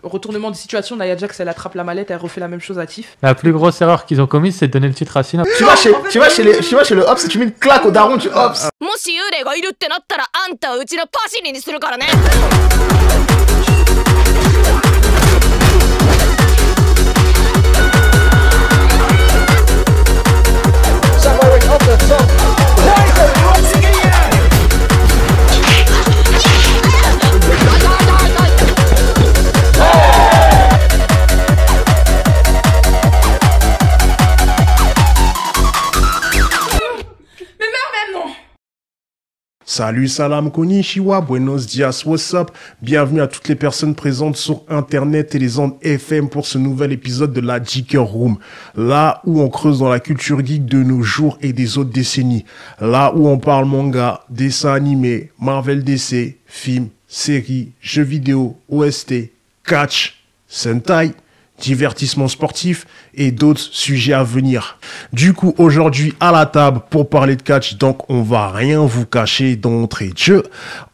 retournement de situation, Nia Jax, elle attrape la mallette, elle refait la même chose à Tiff. La plus grosse erreur qu'ils ont commise, c'est de donner le titre à Cena. Tu vas chez le Hobbs et tu mets une claque au daron du Hobbs. Salut, salam, konnichiwa, buenos dias, what's up? Bienvenue à toutes les personnes présentes sur Internet et les ondes FM pour ce nouvel épisode de la Jicker Room. Là où on creuse dans la culture geek de nos jours et des autres décennies. Là où on parle manga, dessins animés, Marvel DC, films, séries, jeux vidéo, OST, catch, Sentai, divertissement sportif et d'autres sujets à venir. Du coup, aujourd'hui, à la table pour parler de catch, donc on va rien vous cacher d'entrée de jeu.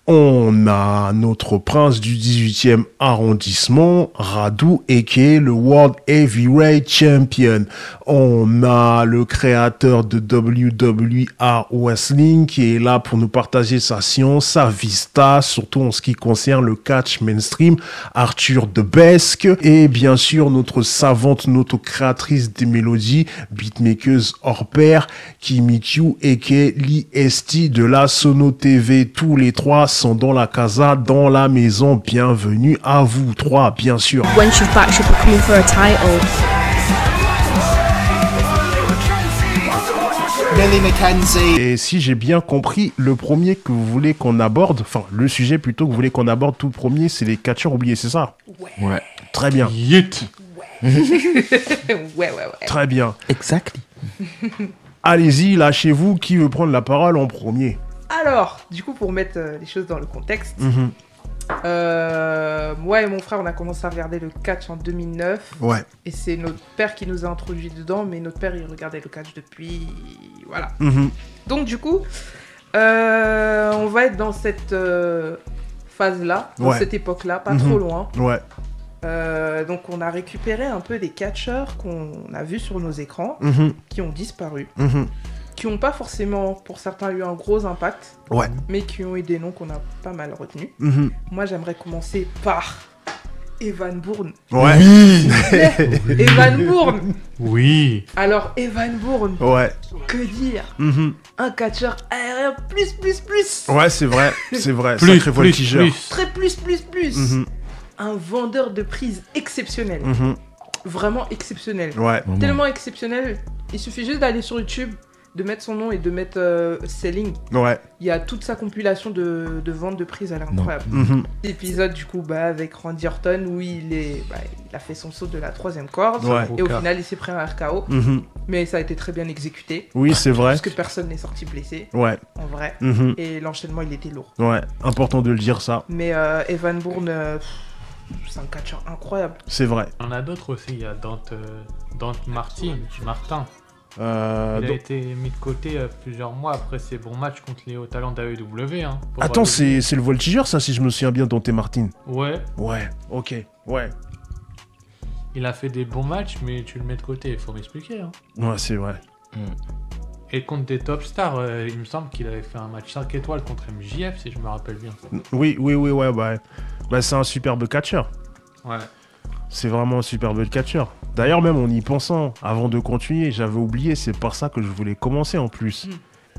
On a notre prince du 18e arrondissement, Radu, aka le World Heavyweight Champion. On a le créateur de WWE Wrestling qui est là pour nous partager sa science, sa vista, surtout en ce qui concerne le catch mainstream, Arthur Debesque. Et bien sûr, notre savante, notre créatrice des mélodies, beatmakeuse hors pair, Kimikyu, aka l'IST de la Sono TV. Tous les trois sont dans la casa, dans la maison. Bienvenue à vous trois, bien sûr. When she's back, she'll be coming for a title. Millie McKenzie. Et si j'ai bien compris, le premier que vous voulez qu'on aborde, enfin le sujet plutôt que vous voulez qu'on aborde tout premier, c'est les catcheurs oubliés, c'est ça? Ouais. Très bien. Yit. Ouais. Très bien. Exactly. Allez-y, lâchez-vous. Qui veut prendre la parole en premier? Alors, du coup, pour mettre les choses dans le contexte, moi et mon frère, on a commencé à regarder le catch en 2009. Ouais. Et c'est notre père qui nous a introduits dedans, mais notre père, il regardait le catch depuis... Voilà. Donc, du coup, on va être dans cette phase-là, dans cette époque-là, pas trop loin. Ouais. Donc, on a récupéré un peu des catcheurs qu'on a vus sur nos écrans, qui ont disparu. Qui n'ont pas forcément, pour certains, eu un gros impact, mais qui ont eu des noms qu'on a pas mal retenus. Moi, j'aimerais commencer par Evan Bourne. Ouais. Oui. Evan Bourne. Oui. Alors, Evan Bourne, que dire? Un catcheur aérien plus. Ouais, c'est vrai, c'est vrai. Plus, Sacré voltigeur. Très plus. Un vendeur de prise exceptionnel. Vraiment exceptionnel. Ouais. Tellement exceptionnel, il suffit juste d'aller sur YouTube, de mettre son nom et de mettre Selling. Ouais. Il y a toute sa compilation de ventes de prises, elle est incroyable. L'épisode du coup avec Randy Orton où il a fait son saut de la 3e corde et au final il s'est pris un RKO. Mais ça a été très bien exécuté. Oui, c'est vrai. Parce que personne n'est sorti blessé. Ouais. En vrai. Et l'enchaînement il était lourd. Ouais, important de le dire ça. Mais Evan Bourne, c'est un catcheur incroyable. C'est vrai. Il y en a d'autres aussi, il y a Dante Martin. Il a été mis de côté plusieurs mois après ses bons matchs contre les hauts talents d'AEW. Attends, c'est le voltigeur ça, si je me souviens bien, Dante Martin. Ouais. Ouais, ok, ouais. Il a fait des bons matchs, mais tu le mets de côté, il faut m'expliquer. Ouais, c'est vrai. Et contre des top stars, il me semble qu'il avait fait un match 5 étoiles contre MJF, si je me rappelle bien. Oui, bah, c'est un superbe catcheur. Ouais. C'est vraiment un superbe catcheur. D'ailleurs, même en y pensant, avant de continuer, j'avais oublié, c'est par ça que je voulais commencer en plus.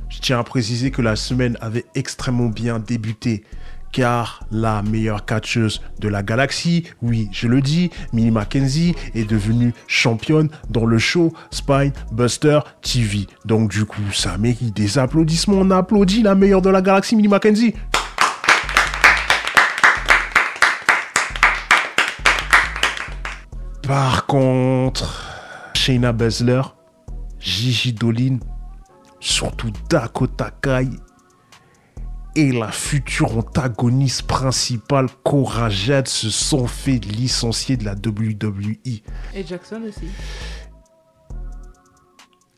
Je tiens à préciser que la semaine avait extrêmement bien débuté, car la meilleure catcheuse de la galaxie, oui, je le dis, Millie McKenzie, est devenue championne dans le show Spine Buster TV. Donc du coup, ça mérite des applaudissements. On applaudit la meilleure de la galaxie, Millie McKenzie. Par contre, Shayna Baszler, Gigi Dolin, surtout Dakota Kai et la future antagoniste principale Cora Jade se sont fait licencier de la WWE. Et Jackson aussi.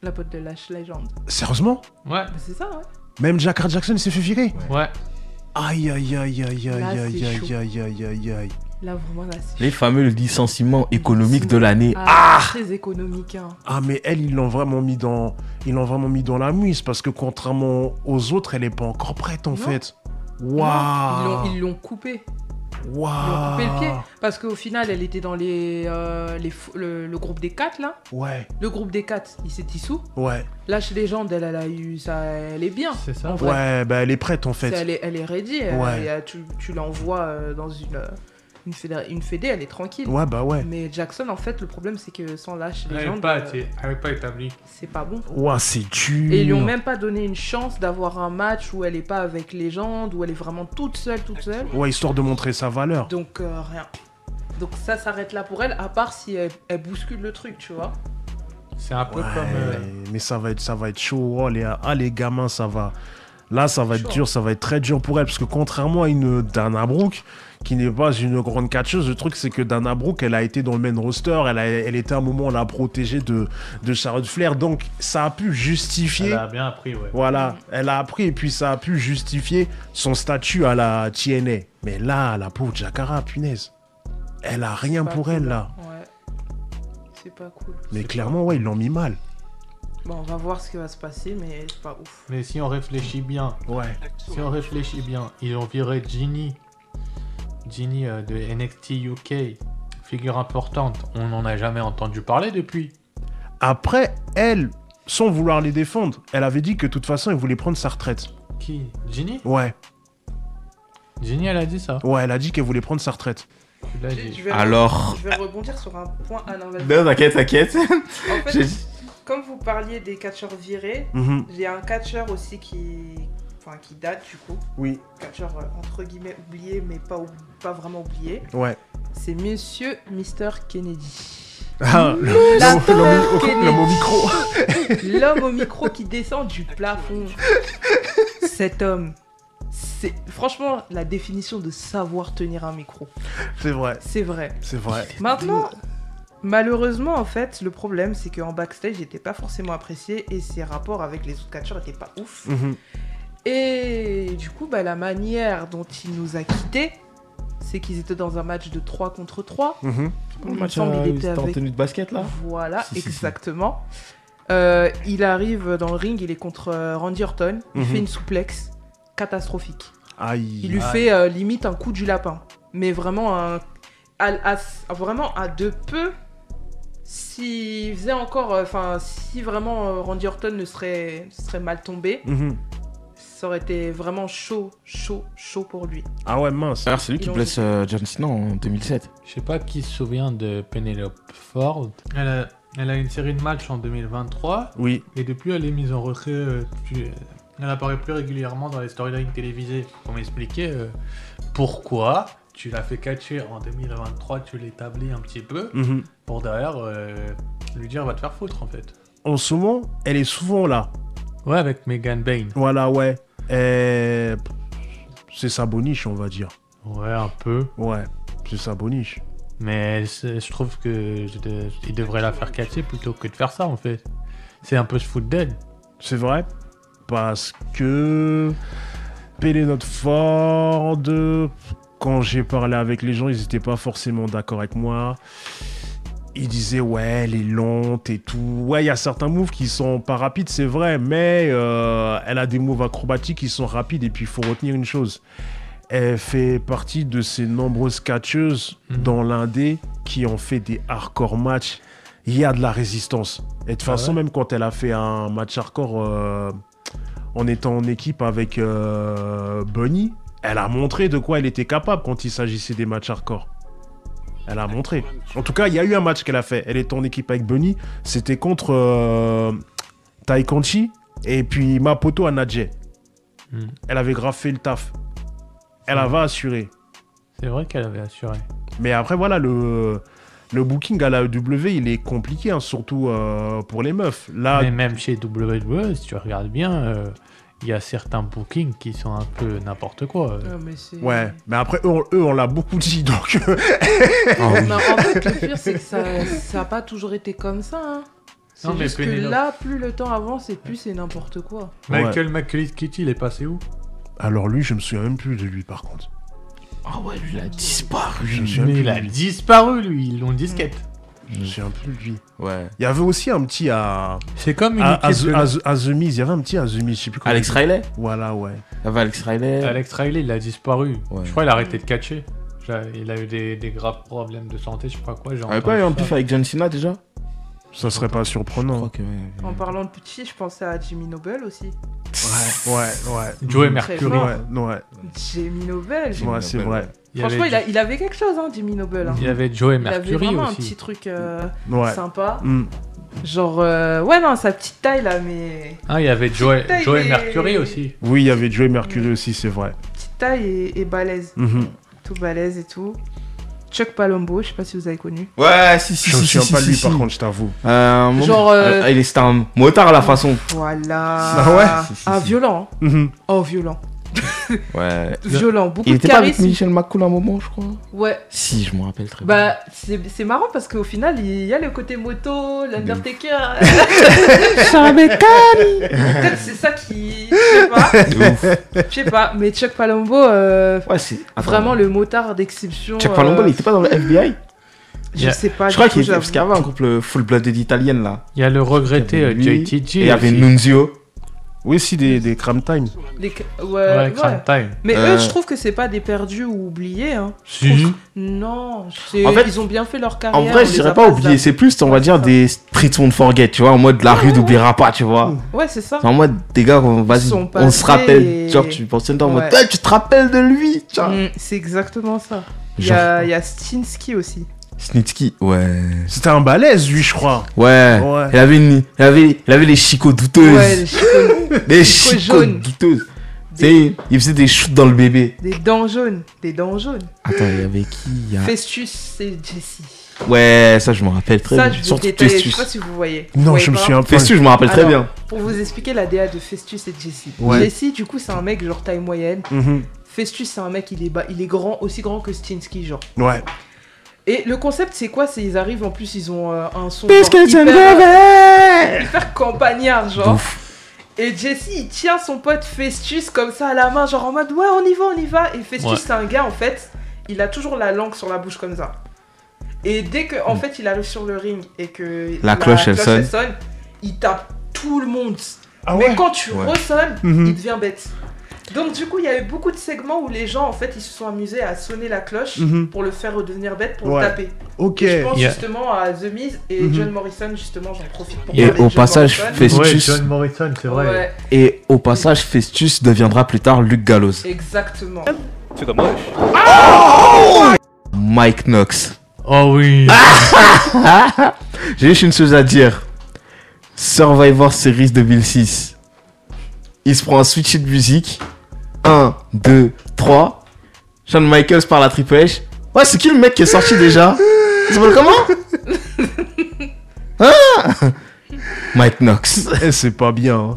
La pote de Lash Legend. Sérieusement? Ouais. C'est ça, ouais. Même Jackson s'est fait virer? Ouais. Aïe. Là, c'est chaud. Là, vraiment, là, les fameux licenciements économiques de l'année. Très économique. Hein. Ah, mais elle, ils l'ont vraiment mis dans la mouise parce que contrairement aux autres, elle est pas encore prête en fait. Waouh. Ils l'ont coupé. Waouh. Ils l'ont coupé le pied parce qu'au final, elle était dans le groupe des 4 là. Ouais. Le groupe des 4, il s'est dissous. Ouais. Là, chez les gens, elle a eu ça, elle est bien. C'est ça. Ouais, bah elle est prête en fait. Elle est ready. Ouais. Tu l'envoies dans une fédé, elle est tranquille. Ouais, bah ouais. Mais Jackson, en fait, le problème, c'est que sans lâche les gens. Elle n'est pas établie. C'est pas bon. Ouais, c'est dur. Et ils lui ont même pas donné une chance d'avoir un match où elle est pas avec légende, où elle est vraiment toute seule. Ouais, histoire de montrer sa valeur. Donc, rien. Donc, ça s'arrête là pour elle, à part si elle bouscule le truc, tu vois. C'est un peu comme. Mais ça va être chaud. Oh, les gamins, ça va. Là, ça va être dur, ça va être très dur pour elle. Parce que contrairement à une Dana Brooke, qui n'est pas une grande catcheuse, le truc, c'est que Dana Brooke, elle a été dans le main roster. Elle était à un moment, on l'a protégée de Charlotte Flair. Donc, ça a pu justifier. Elle a bien appris, ouais. Voilà, elle a appris et puis ça a pu justifier son statut à la TNA. Mais là, la pauvre Jakara, punaise. Elle a rien pour elle, là. Ouais. C'est pas cool. Mais clairement, ouais, ils l'ont mis mal. Bon, on va voir ce qui va se passer, mais c'est pas ouf. Mais si on réfléchit bien, ils ont viré Ginny de NXT UK, figure importante. On n'en a jamais entendu parler depuis. Après, elle, sans vouloir les défendre, elle avait dit que de toute façon, elle voulait prendre sa retraite. Qui? Ginny? Ouais. Ginny, elle a dit ça? Ouais, elle a dit qu'elle voulait prendre sa retraite. Je vais rebondir sur un point à l'inverse. Non, t'inquiète. En fait, comme vous parliez des catcheurs virés, il y a un catcheur aussi qui date du coup. Oui. Catcheur entre guillemets oublié, mais pas vraiment oublié. Ouais. C'est Monsieur Mr. Kennedy. Ah, l'homme au micro. L'homme au micro qui descend du plafond. Cet homme, c'est franchement la définition de savoir tenir un micro. C'est vrai. C'est vrai. C'est vrai. Maintenant, malheureusement, en fait, le problème, c'est qu'en backstage, il n'était pas forcément apprécié et ses rapports avec les autres catcheurs n'étaient pas ouf. Et du coup, la manière dont il nous a quittés, c'est qu'ils étaient dans un match de 3 contre 3. Le match il était en tenue de basket, là. Voilà, exactement. Il arrive dans le ring, il est contre Randy Orton. Il fait une souplex catastrophique. Aïe. Il lui fait limite un coup du lapin. Mais vraiment, vraiment à de peu... S'il faisait encore... si vraiment Randy Orton ne serait mal tombé... Ça aurait été vraiment chaud pour lui. Ah ouais, mince. Alors, c'est lui qui blesse John Cena en 2007. Je sais pas qui se souvient de Penelope Ford. Elle a une série de matchs en 2023. Oui. Et depuis, elle est mise en retrait. Elle apparaît plus régulièrement dans les storylines télévisées. Pour m'expliquer pourquoi tu l'as fait catcher en 2023, tu l'établis un petit peu. Pour derrière lui dire va te faire foutre en fait. En ce moment, elle est souvent là. Ouais, avec Megan Bayne. Voilà, ouais. C'est sa boniche, on va dire. Ouais, un peu. Ouais, c'est sa boniche. Mais je trouve que il devrait la faire catcher plutôt que de faire ça, en fait. C'est un peu se foutre d'elle. C'est vrai. Parce que... Penelope Ford... Quand j'ai parlé avec les gens, ils n'étaient pas forcément d'accord avec moi. Ils disaient, ouais, elle est lente et tout. Ouais, il y a certains moves qui sont pas rapides, c'est vrai, mais elle a des moves acrobatiques qui sont rapides. Et puis, il faut retenir une chose. Elle fait partie de ces nombreuses catcheuses dans l'indé qui ont fait des hardcore matchs. Il y a de la résistance. Et de toute façon, même quand elle a fait un match hardcore en étant en équipe avec Bunny, elle a montré de quoi elle était capable quand il s'agissait des matchs hardcore. Elle a montré. En tout cas, il y a eu un match qu'elle a fait. Elle était en équipe avec Bunny. C'était contre Tai Conchi et puis Mapoto Anadje. Elle avait grave fait le taf. Elle avait assuré. C'est vrai qu'elle avait assuré. Mais après, voilà, le booking à la WWE, il est compliqué, hein, surtout pour les meufs. Là... Mais même chez WWE, si tu regardes bien... Il y a certains bookings qui sont un peu n'importe quoi. Ouais, mais après, eux on l'a beaucoup dit, donc... Mais en fait, le pire, c'est que ça n'a pas toujours été comme ça. Hein. C'est juste que là, plus le temps avance et plus c'est n'importe quoi. Michael McClellan-Kitty, il est passé où? Alors lui, je me souviens même plus de lui, par contre. Ah ouais, lui, il a disparu. Il a disparu, lui. Ils l'ont disquette. Je me souviens plus de lui. Ouais. Il y avait aussi un petit C'est comme une à The Miz. Il y avait un petit à The Miz, je sais plus comment. Alex Riley. Voilà, ouais. Il y avait Alex Riley. Alex Riley, il a disparu. Ouais. Je crois qu'il a arrêté de catcher. Il a eu des graves problèmes de santé, je sais pas quoi. Il avait pas eu un pif avec John Cena déjà? Ça serait pas surprenant. Ouais. En parlant de petit, je pensais à Jimmy Noble aussi. Ouais. Joey Mercury. Ouais. Jimmy Noble. Ouais, c'est vrai. Franchement, il avait quelque chose, hein, Jimmy Noble. Hein. Il y avait Joey Mercury aussi. Il avait vraiment aussi. un petit truc sympa. Mm. Genre, ouais, non, sa petite taille là, mais. Ah, il y avait Joey Mercury aussi. Oui, il y avait Joey Mercury aussi, c'est vrai. Petite taille et balèze. Tout balèze et tout. Chuck Palumbo, je sais pas si vous avez connu. Ouais, si. Je me souviens pas de lui, par contre, je t'avoue. Genre. Il est un motard à la façon. Voilà. Ah ouais. Ah, violent. Oh, violent. Ouais. Violent, beaucoup il de était pas avec charisme. Michel McCool à un moment, je crois. Ouais. Si, je me rappelle très bien. Bah, c'est marrant parce qu'au final, il y a le côté moto, l'Undertaker. Peut-être c'est ça qui. Je sais pas. Mais Chuck Palumbo, Ouais, c'est. vraiment le motard d'exception. Chuck Palumbo, il était pas dans le FBI? Je sais pas. Je crois qu'il était. Parce qu'il y avait un couple full-blooded italienne là. Il y a le regretté JTG. Et il y avait Nunzio. Oui, si, des Crime Time. Ouais. Crime Time. Mais eux, je trouve que c'est pas des perdus ou oubliés. Hein. Si. Non, En fait, ils ont bien fait leur carrière. En vrai, je dirais pas oublier, c'est plus, on va dire, des streets won't forget, tu vois, en mode la rue n'oubliera pas, tu vois. Ouais, c'est ça. C'est en mode, des gars, vas-y, on se rappelle. Genre, tu penses en mode, tu te rappelles de lui, tu vois. C'est exactement ça. Il y a Stinsky aussi. Snitsky, ouais. C'était un balèze, lui, je crois. Ouais. Il avait les chicots douteuses. Ouais, les chicots douteuses. Tu sais, il faisait des shoots dans le bébé. Des dents jaunes. Attends, il y avait qui Festus et Jessie. Ouais, ça, je me rappelle très bien. Ça, je vais Surtout détailler. Festus. Je sais pas si vous voyez. Non, je me suis un peu. Festus, je me rappelle très bien. Pour vous expliquer la DA de Festus et Jessie. Ouais. Jessie, du coup, c'est un mec genre taille moyenne. Festus, c'est un mec, il est grand, aussi grand que Stinsky, genre. Ouais. Et le concept, c'est quoi? C'est ils arrivent, en plus, ils ont un son hyper campagnard, genre. Et Jesse, il tient son pote Festus comme ça à la main, genre en mode ouais, on y va. Et Festus, c'est un gars, en fait, il a toujours la langue sur la bouche comme ça. Et dès que, en fait, il arrive sur le ring et que la cloche elle sonne, il tape tout le monde. Ah mais quand tu ressonnes, il devient bête. Donc du coup, il y a eu beaucoup de segments où les gens, en fait, ils se sont amusés à sonner la cloche pour le faire redevenir bête, pour le taper. Ok. Et je pense justement à The Miz et John Morrison, justement, j'en profite pour et parler au de passage, John Festus. Ouais, John Morrison, c'est vrai. Ouais. Et au passage, Festus deviendra plus tard Luke Gallows. Exactement. C'est comme moche. Mike Knox. Oh oui. J'ai juste une chose à dire. Survivor Series 2006. Il se prend un switch de musique. 1, 2, 3. Shawn Michaels parle à Triple H. Ouais, c'est qui le mec qui est sorti déjà? Il s'appelle comment? Mike Knox. C'est pas bien.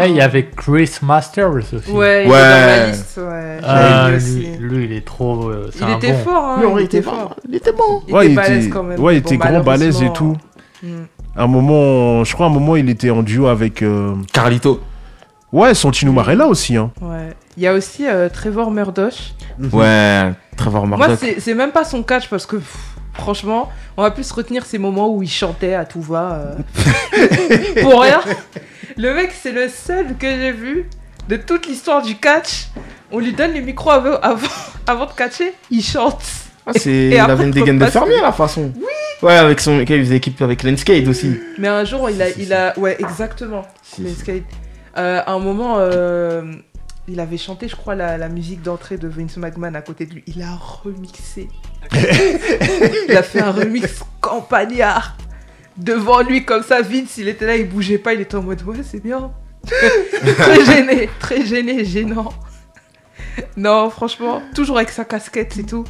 Il y avait Chris Masters aussi. Ouais, il est dans la liste, ouais. Lui, il est trop. Il était fort, hein. Il était fort. Il était bon. Ouais, il était balèze quand même. Ouais, il était grand, balèze et tout. À un moment, je crois, il était en duo avec. Carlito. Ouais, Santino Marella aussi, hein. Ouais. Il y a aussi Trevor Murdoch. Ouais, Trevor Murdoch. Moi, c'est même pas son catch parce que, franchement, on va plus retenir ces moments où il chantait à tout va. Pour rien. Le mec, c'est le seul que j'ai vu de toute l'histoire du catch. On lui donne le micro avant de catcher, il chante. Ah, il avait une dégaine de fermier à la façon. Oui. Ouais, avec il faisait équipe avec Lenscade aussi. Mais un jour, il a ouais, exactement. Lenscade. À un moment, il avait chanté, je crois, la musique d'entrée de Vince McMahon à côté de lui. Il a remixé. Il a fait un remix campagnard. Devant lui, comme ça, Vince, il était là, il bougeait pas, il était en mode, ouais, c'est bien. Très gêné, gênant. Non, franchement, toujours avec sa casquette, c'est tout.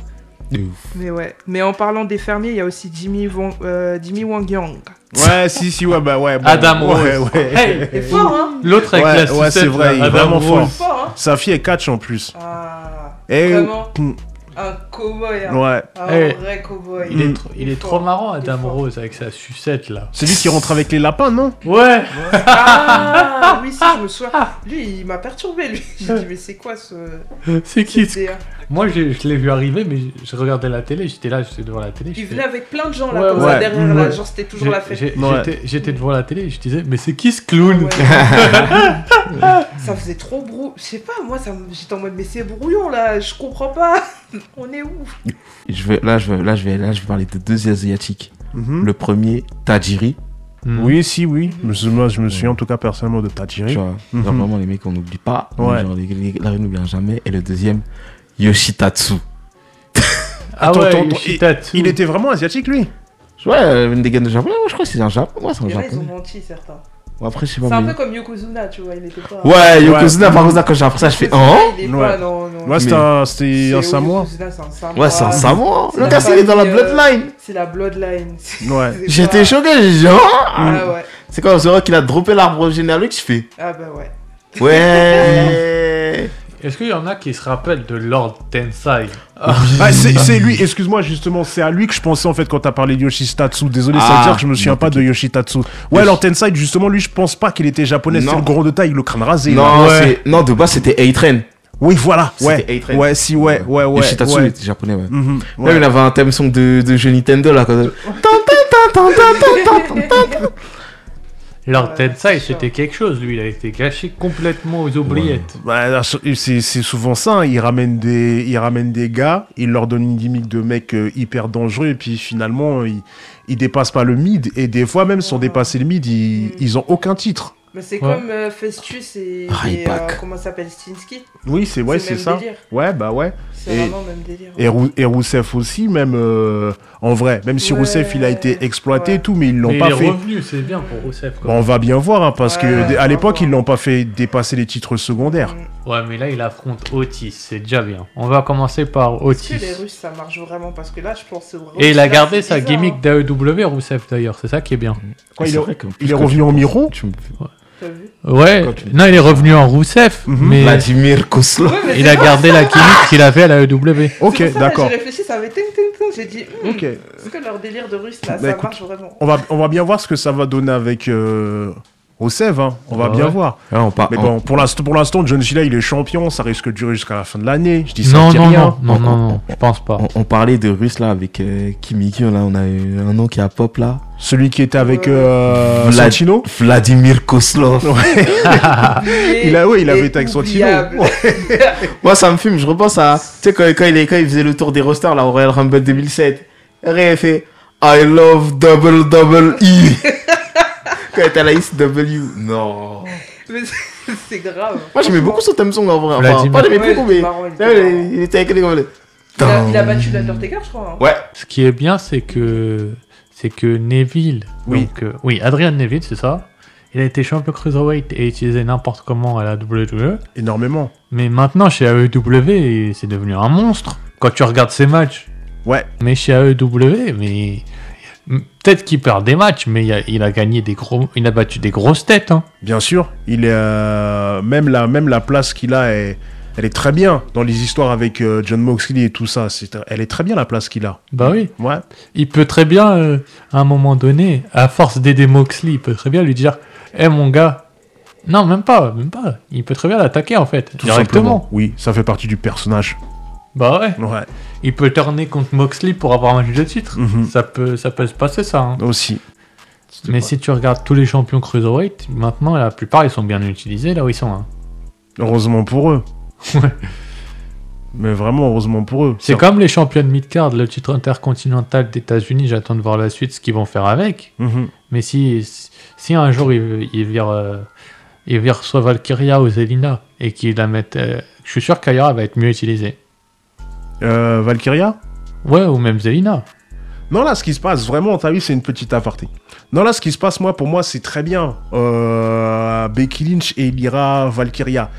Mais ouais. Mais en parlant des fermiers, il y a aussi Jimmy Wang Yang. Ouais, si, ouais, bah ouais. Bon, Adam Rose. Ouais. Hey, il est fort, hein. L'autre avec la sucette. Ouais, c'est vrai, il est Adam vraiment Rose. fort. Sa fille est catch en plus. Ah, Et vraiment. Un cow-boy, hein. Ouais. Un vrai cow-boy. Il est trop marrant, Adam Rose, avec sa sucette, là. C'est lui qui rentre avec les lapins, non? Ouais. Ah, oui, si, je me souviens. Lui, il m'a perturbé, lui. J'ai dit, mais c'est quoi ce... C'est qui DA? Moi, je l'ai vu arriver, mais je regardais la télé, j'étais devant la télé. Il venait avec plein de gens, là, comme ça, derrière, là. Genre, c'était toujours la fête. J'étais devant la télé et je disais, mais c'est qui ce clown? Ça faisait trop je sais pas, moi, j'étais en mode, mais c'est brouillon, là, je comprends pas. On est où? Je vais parler de deux asiatiques. Le premier, Tajiri. Oui, si, oui. Moi, je me souviens en tout cas personnellement de Tajiri. Tu vois, genre vraiment les mecs qu'on n'oublie pas. Ouais. Genre là, on n'oublie jamais. Et le deuxième, Yoshitatsu. Attends, il était vraiment asiatique, lui? Ouais, une des gars de Japon. Ouais, je crois que c'est un Japon. Ouais, c'est un Japon. Japon. Ils ont menti, certains. Bon, après, je sais pas. C'est un peu comme Yokozuna, tu vois, il était pas. Ouais, Yokozuna, par contre, quand j'ai appris ça, je fais non. Ouais, c'était un Samoa. Ouais, c'est un Samoa. Le gars, il est dans la bloodline. C'est la bloodline. Ouais. J'étais choqué, j'ai dit, ah ouais. C'est quand c'est vrai qu'il a droppé l'arbre généalogique, je fais. Ah bah ouais. Ouais. Est-ce qu'il y en a qui se rappellent de Lord Tensai? C'est lui, excuse-moi, justement, c'est à lui que je pensais en fait quand t'as parlé de Yoshitatsu. Désolé, ça veut dire que je me souviens pas de Yoshitatsu. Ouais, Lord Tensai, justement, lui, je pense pas qu'il était japonais, c'est le gros de taille, le crâne rasé. Non, de base, c'était A-Train. Oui, voilà, ouais. Yoshitatsu, il était japonais, ouais. Là, il avait un thème song de jeu Nintendo, là. Lord Tensai, c'était quelque chose, lui, il a été gâché complètement aux oubliettes. Bah, c'est souvent ça, hein. Il ramène des gars, il leur donne une gimmick de mec hyper dangereux, et puis finalement, ils dépassent pas le mid, et des fois, même sans dépasser le mid, ils ont aucun titre. Mais c'est comme Festus et comment ça s'appelle, Stinsky. Oui, c'est ça. Délire. Ouais, bah ouais. C'est vraiment le même délire. Et Rousseff aussi, même en vrai. Même si Rousseff, il a été exploité et tout, mais ils l'ont pas fait. Il est revenu, c'est bien pour Rousseff. Bon, on va bien voir, hein, parce que à l'époque, ils l'ont pas fait dépasser les titres secondaires. Ouais, mais là, il affronte Otis, c'est déjà bien. On va commencer par Otis. Est-ce que les Russes, ça marche vraiment? Parce que là, je pense vraiment. Et il a gardé sa gimmick d'AEW, Rousseff, d'ailleurs. C'est ça qui est bien. Quoi, il est revenu en Miro? Ouais, non, il est revenu en Rousseff, mais Vladimir Kozlov. Il a gardé la gimmick qu'il avait à la AEW. Ok, d'accord. J'ai réfléchi, ça avait j'ai dit, est-ce que leur délire de russe là, ça marche vraiment? On va bien voir ce que ça va donner avec Rousseff, hein. On va bien voir. Mais bon, pour l'instant, John Cena, il est champion, ça risque de durer jusqu'à la fin de l'année. Je dis ça, non, je pense pas. On parlait de russe là avec Kimiki, là, on a eu un nom qui a pop là. Celui qui était avec Santino, Vladimir Kozlov. Il avait été avec Santino. Moi, ça me fume. Je repense à, tu sais, quand il faisait le tour des rosters là au Royal Rumble 2007. Il fait I love WWE. Quand il était à la ICW. Non. C'est grave. Moi, j'aimais beaucoup ce thème song en vrai. Enfin, pas j'aimais beaucoup, mais il était avec les gars. Il a battu l'Undertaker, je crois. Ouais. Ce qui est bien, c'est que Neville, Adrian Neville, c'est ça. Il a été champion cruiserweight et utilisé n'importe comment à la WWE. Énormément. Mais maintenant, chez AEW, c'est devenu un monstre. Quand tu regardes ses matchs. Ouais. Mais chez AEW, peut-être qu'il perd des matchs, mais il a gagné il a battu des grosses têtes. Hein. Bien sûr. Il est même la place qu'il a elle est très bien dans les histoires avec John Moxley et tout ça. Elle est très bien la place qu'il a. Bah oui. Ouais. Il peut très bien, à un moment donné, à force d'aider Moxley, il peut très bien lui dire mon gars. Non, même pas. Il peut très bien l'attaquer en fait, tout directement. Simplement. Oui, ça fait partie du personnage. Bah ouais. Il peut tourner contre Moxley pour avoir un match de titre. Ça peut se passer ça. Hein. Aussi. Mais si tu regardes tous les champions cruiserweight, maintenant la plupart ils sont bien utilisés là où ils sont. Hein. Heureusement pour eux. Ouais. Mais vraiment, heureusement pour eux. C'est comme les champions de mid-card, le titre intercontinental d'États-Unis, j'attends de voir la suite, ce qu'ils vont faire avec. Mais si un jour ils virent soit Valkyria ou Zelina et qu'ils la mettent. Je suis sûr qu'Aira va être mieux utilisée. Valkyria? Ouais, ou même Zelina. Non, là, ce qui se passe, vraiment, t'as vu, c'est une petite aparté. Non, là, ce qui se passe, pour moi, c'est très bien. Becky Lynch et Lyra Valkyria.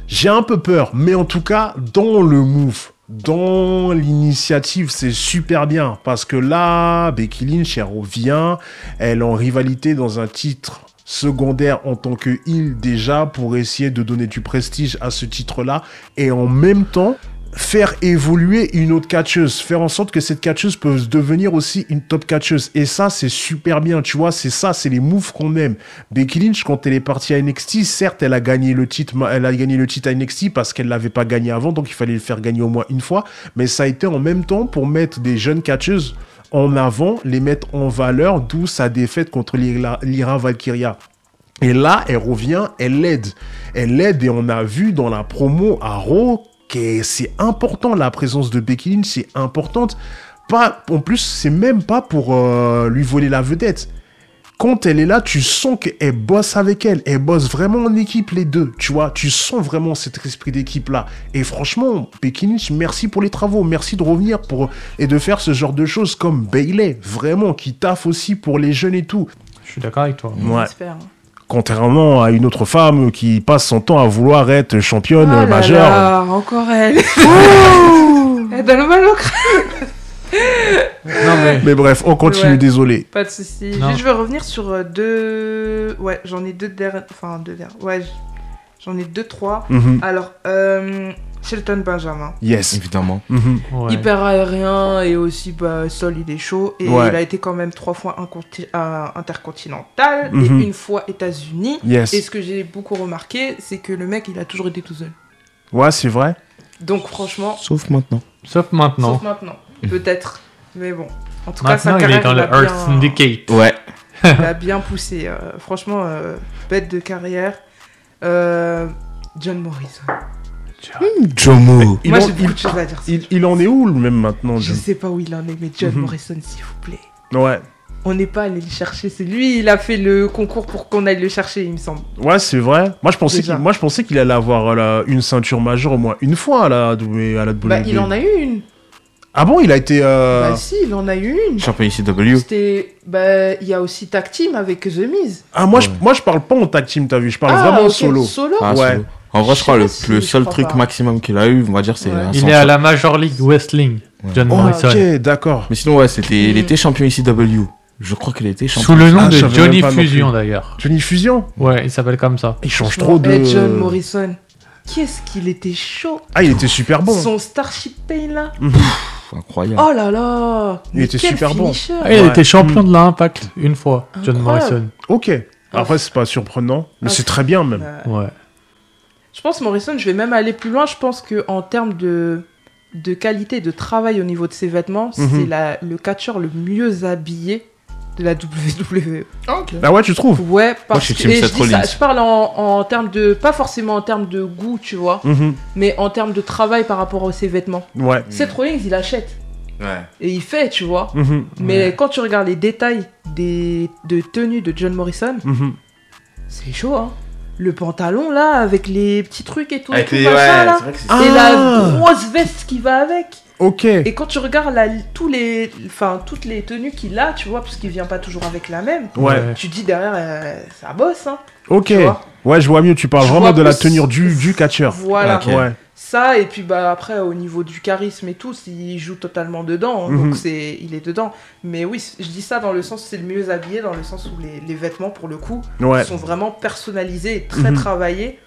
J'ai un peu peur, mais en tout cas, dans le move, dans l'initiative, c'est super bien. Parce que là, Becky Lynch, elle revient, elle est en rivalité dans un titre secondaire en tant que heel déjà pour essayer de donner du prestige à ce titre-là. Et en même temps, faire évoluer une autre catcheuse, faire en sorte que cette catcheuse peut devenir aussi une top catcheuse. Et ça, c'est super bien, tu vois, c'est les moves qu'on aime. Becky Lynch, quand elle est partie à NXT, certes, elle a gagné le titre à NXT parce qu'elle l'avait pas gagné avant, donc il fallait le faire gagner au moins une fois, mais ça a été en même temps pour mettre des jeunes catcheuses en avant, les mettre en valeur, d'où sa défaite contre Lyra Valkyria. Et là, elle revient, elle l'aide et on a vu dans la promo à Raw que c'est important, la présence de Becky Lynch, c'est importante. En plus, c'est même pas pour lui voler la vedette. Quand elle est là, tu sens qu'elle bosse avec elle. Elle bosse vraiment en équipe, les deux. Tu vois, tu sens vraiment cet esprit d'équipe-là. Et franchement, Becky Lynch, merci pour les travaux. Merci de revenir et de faire ce genre de choses comme Bayley. Vraiment, qui taffe aussi pour les jeunes et tout. Je suis d'accord avec toi. Ouais. Contrairement à une autre femme qui passe son temps à vouloir être championne majeure. Là, encore elle. Elle donne mal au crâne. Mais bref, on continue, désolé. Pas de soucis. Juste, je vais revenir sur deux... Ouais, j'en ai deux dernières... Enfin, deux dernières... Ouais, j'en ai deux, trois. Alors, Shelton Benjamin. Yes, évidemment. Ouais. Hyper aérien et aussi sol, il est chaud. Et il a été quand même 3 fois intercontinental et une fois États-Unis. Yes. Et ce que j'ai beaucoup remarqué, c'est que le mec, il a toujours été tout seul. Ouais, c'est vrai. Donc franchement... Sauf maintenant. Peut-être. Mais bon. En tout maintenant, cas, sa carrière, il est dans le Earth Syndicate. Ouais. Il a bien poussé. Franchement, bête de carrière. John Morrison. Jomo. Moi, j'ai beaucoup de choses à dire. Il en est où, même maintenant, Je sais pas où il en est, mais John Morrison, s'il vous plaît. Ouais. On n'est pas allé le chercher. C'est lui, il a fait le concours pour qu'on aille le chercher, il me semble. Ouais, c'est vrai. Moi, je pensais qu'il allait avoir une ceinture majeure au moins une fois à la WWE. Bah, il en a eu une. Ah bon, il a été... Bah si, il en a eu une. Champion ICW. C'était... il y a aussi Tag Team avec The Miz. Ah, moi, je parle pas en tag team, t'as vu. Je parle vraiment en solo. Solo Ah, ouais. solo. En vrai, je crois le seul truc maximum qu'il a eu, on va dire, c'est... Il est à la Major League Wrestling, John Morrison. Ok, d'accord. Mais sinon, ouais, il était champion ICW. Je crois qu'il était champion. Sous le nom de Johnny Fusion, d'ailleurs. Johnny Fusion. Ouais, il s'appelle comme ça. Il change trop de... John Morrison. Qu'est-ce qu'il était chaud. Ah, il était super bon. Son Starship Pain, là. Incroyable. Oh là là. Il était super bon. Ah, il était champion de l'Impact une fois, John Morrison. Ok. Après, c'est pas surprenant, mais c'est très bien même. Ouais. Je pense Morrison, je vais même aller plus loin. Je pense qu'en termes de qualité de travail au niveau de ses vêtements, c'est le catcheur le mieux habillé de la WWE. Okay. Ah ouais, tu trouves? Ouais, parce que je parle en termes de... Pas forcément en termes de goût, tu vois, mais en termes de travail par rapport à ses vêtements. Ouais. Seth Rollins, il achète. Ouais. Et il fait, tu vois. Mais quand tu regardes les détails de tenue de John Morrison, c'est chaud, hein. Le pantalon, là, avec les petits trucs et tout. Avec et tout machin, là. Et la grosse veste qui va avec. Ok. Et quand tu regardes toutes les tenues qu'il a, tu vois, parce qu'il vient pas toujours avec la même, tu dis derrière, ça bosse, hein. Ok. Ouais, je vois mieux. Tu parles vraiment de la tenue du catcheur. Voilà. Okay. Ouais. Ça, et puis après, au niveau du charisme et tout, il joue totalement dedans. Donc il est dedans. Mais oui, je dis ça dans le sens, c'est le mieux habillé, dans le sens où les vêtements, pour le coup, sont vraiment personnalisés et très travaillés.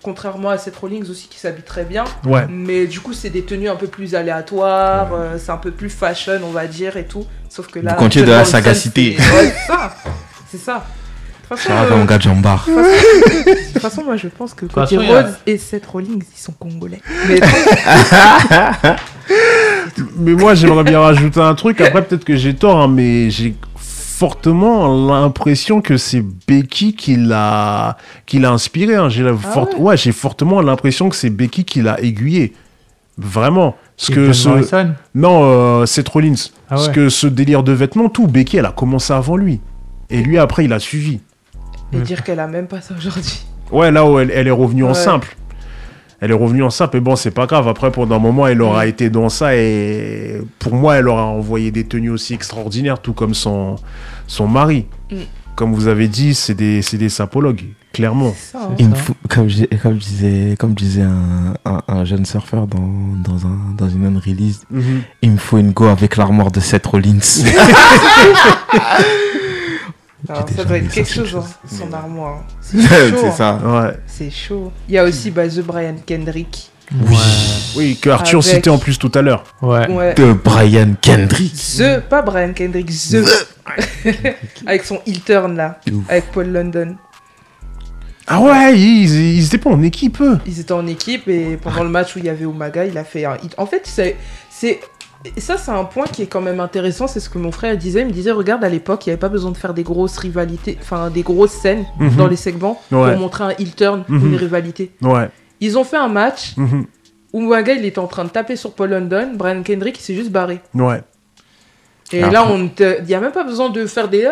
Contrairement à Seth Rollins aussi qui s'habille très bien, mais du coup c'est des tenues un peu plus aléatoires, c'est un peu plus fashion on va dire et tout, sauf que là vous comptiez de la sagacité. C'est ça. De toute façon, moi je pense que Cody Rhodes et Seth Rollins ils sont congolais. Mais moi j'aimerais bien rajouter un truc, après peut-être que j'ai tort, hein, mais j'ai fortement l'impression que c'est Becky qui l'a inspiré. Hein. J'ai fortement l'impression que c'est Becky qui l'a aiguillé. Vraiment. Seth Rollins. Parce que ce délire de vêtements, tout, Becky, elle a commencé avant lui. Et lui, après, il a suivi. Et dire qu'elle a même pas ça aujourd'hui. Ouais, là où elle est revenue en simple. Elle est revenue en simple, mais bon, c'est pas grave. Après, pendant un moment, elle aura été dans ça et pour moi, elle aura envoyé des tenues aussi extraordinaires, tout comme son mari. Comme vous avez dit, c'est des sapologues, clairement. Ça, hein. Comme disait un jeune surfeur dans une unrelease, il me faut une go avec l'armoire de Seth Rollins. Alors, ça doit être quelque chose, hein, son armoire. C'est chaud. C'est ça. Ouais. C'est chaud. Il y a aussi The Brian Kendrick. Oui, que Arthur citait en plus tout à l'heure. Ouais. De Brian Kendrick. Pas Brian Kendrick, avec son heel turn là, avec Paul London. Ah ouais, ils étaient pas en équipe, eux. Ils étaient en équipe et pendant le match où il y avait Umaga, il a fait un hit. En fait, c'est un point qui est quand même intéressant, c'est ce que mon frère disait. Il me disait, regarde, à l'époque, il n'y avait pas besoin de faire des grosses rivalités, enfin des grosses scènes dans les segments pour montrer un heel turn ou une rivalité. Ouais. Ils ont fait un match où Umaga, il était en train de taper sur Paul London, Brian Kendrick, il s'est juste barré. Ouais. Et là, il n'y a même pas besoin de faire des...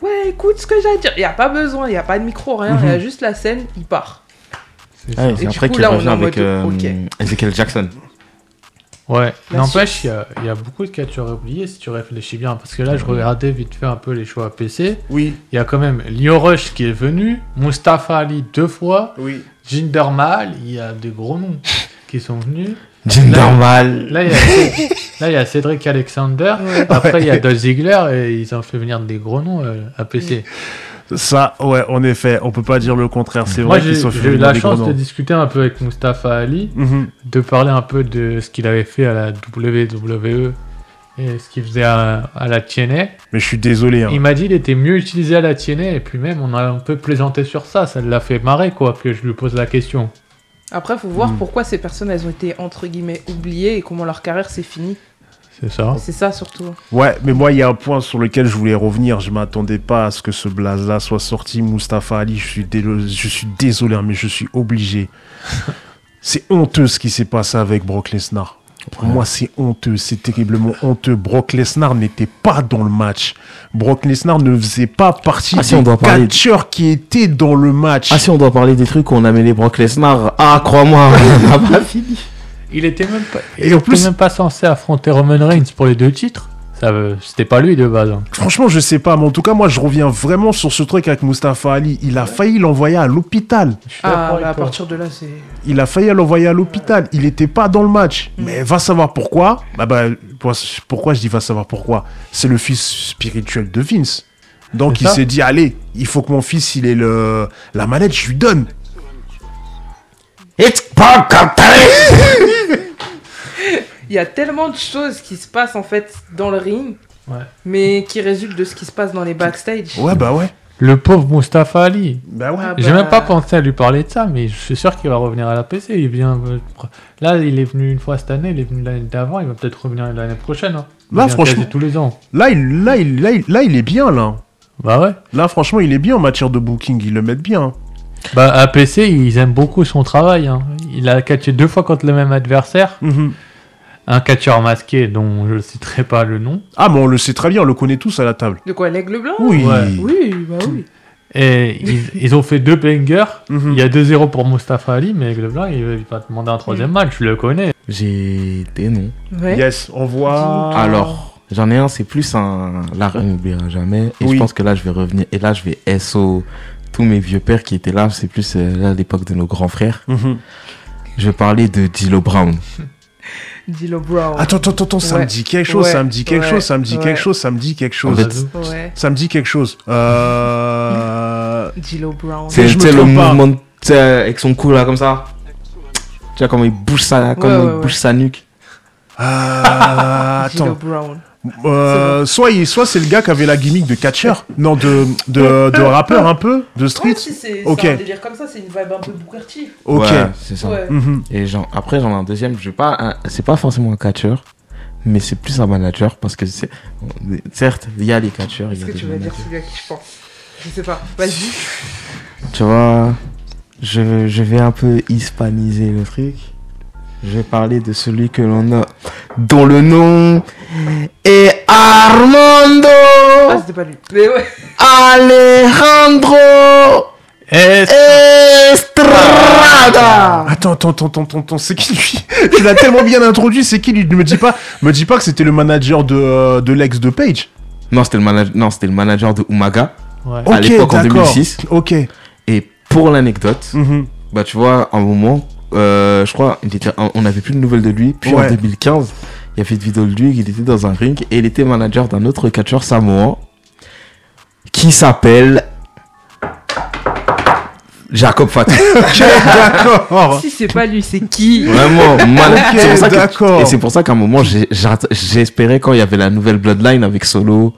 ouais, écoute ce que j'ai à dire. Il n'y a pas besoin, il n'y a pas de micro, rien. Il y a juste la scène, il part. C'est après qu'il revient avec Ezekiel Jackson. Ouais, n'empêche, il y a beaucoup de catcheurs oubliés si tu réfléchis bien. Parce que là, je regardais vite fait un peu les choix PC. Oui. Il y a quand même Lio Rush qui est venu, Mustafa Ali 2 fois, Jinder Mahal, il y a des gros noms qui sont venus. Jinder Mahal. Là, il y a Cédric Alexander. Après, il y a Dolph Ziggler et ils ont fait venir des gros noms à PC. Ça, ouais, en effet, on peut pas dire le contraire. C'est vrai qu'ils sont fait j'ai eu la chance de discuter un peu avec Mustafa Ali, de parler un peu de ce qu'il avait fait à la WWE et ce qu'il faisait à la TNA. Mais je suis désolé. Il m'a dit qu'il était mieux utilisé à la TNA et puis même on a un peu plaisanté sur ça. Ça l'a fait marrer, quoi, que je lui pose la question. Après, il faut voir pourquoi ces personnes, elles ont été, entre guillemets, oubliées et comment leur carrière s'est finie. C'est ça. C'est ça, surtout. Ouais, mais moi, il y a un point sur lequel je voulais revenir. Je m'attendais pas à ce que ce blaze-là soit sorti. Mustafa Ali, je suis désolé, mais je suis obligé. C'est honteux ce qui s'est passé avec Brock Lesnar. Pour moi, c'est honteux. C'est terriblement honteux. Brock Lesnar n'était pas dans le match. Brock Lesnar ne faisait pas partie des catcheurs qui étaient dans le match. Ah si, on doit parler des trucs où on a mêlé Brock Lesnar. Ah, crois-moi, on n'a pas fini. Il était même pas censé affronter Roman Reigns pour les 2 titres. C'était pas lui de base. Franchement, je sais pas, mais en tout cas, moi, je reviens vraiment sur ce truc avec Mustafa Ali. Il a failli l'envoyer à l'hôpital. À partir de là, c'est... Il a failli l'envoyer à l'hôpital. Il était pas dans le match. Mais va savoir pourquoi. Pourquoi je dis va savoir pourquoi. C'est le fils spirituel de Vince. Donc, il s'est dit, allez, il faut que mon fils, il ait la manette, je lui donne. It's Brock Il y a tellement de choses qui se passent en fait dans le ring, mais qui résultent de ce qui se passe dans les backstage. Ouais, bah ouais. Le pauvre Mustafa Ali. Bah ouais. J'ai même pas pensé à lui parler de ça, mais je suis sûr qu'il va revenir à la PC. Il vient. Là, il est venu une fois cette année, il est venu l'année d'avant, il va peut-être revenir l'année prochaine. Hein. Là, franchement, tous les ans. Là, il est bien là. Bah ouais. Là, franchement, il est bien en matière de booking, ils le mettent bien. Bah à PC, ils aiment beaucoup son travail. Hein. Il a catché 2 fois contre le même adversaire. Un catcheur masqué dont je ne citerai pas le nom. Ah, mais on le sait très bien, on le connaît tous à la table. De quoi, l'aigle blanc? Oui. Oui, bah oui. Et ils ont fait 2 bangers. Il y a 2-0 pour Mustafa Ali, mais l'aigle blanc, il va demander un 3e match, je le connais. J'ai des noms. Ouais. Yes, on voit... Alors, j'en ai un, c'est plus un... Là, on n'oubliera jamais. Et je pense que là, je vais revenir. Et là, je vais SO tous mes vieux pères qui étaient là. C'est plus là, à l'époque de nos grands frères. Je vais parler de D'Lo Brown. D'Lo Brown. Attends, ça me dit quelque chose, ça me dit quelque chose, ça me dit quelque chose, ça me dit quelque chose. Ça me dit quelque chose. D'Lo Brown. C'est le mouvement avec son cou là, comme ça. Tu vois comment il bouge ça là, comment il bouge sa nuque. Attends. D'Lo Brown. Soit c'est le gars qui avait la gimmick de catcher, non de rappeur un peu, de street. C'est un délire comme ça, c'est une vibe un peu Booker T. Ok, ouais, c'est ça. Ouais. Et après j'en ai un deuxième, c'est pas forcément un catcher, mais c'est plus un manager parce que certes il y a les catcheurs. Est-ce que tu vas dire celui à qui je pense? Je sais pas. Vas-y. Tu vois, je vais un peu hispaniser le truc. Je vais parler de celui que l'on a, dont le nom est Armando. Ah, c'était pas lui. Mais ouais. Alejandro Estrada. Attends, c'est qui lui? Tu l'as tellement bien introduit, c'est qui lui? Ne me dis pas que c'était le manager de l'ex de Page. Non, c'était le manager de Umaga. Ouais. À l'époque en 2006. Ok. Et pour l'anecdote, bah tu vois, un moment. Je crois on n'avait plus de nouvelles de lui. Puis en 2015, il y a fait une vidéo de lui, il était dans un ring et il était manager d'un autre catcheur samoan qui s'appelle Jacob Fatu. Ok, d'accord. Si c'est pas lui, c'est qui? Vraiment, Ok, d'accord. Et c'est pour ça qu'à un moment, j'espérais quand il y avait la nouvelle Bloodline avec Solo,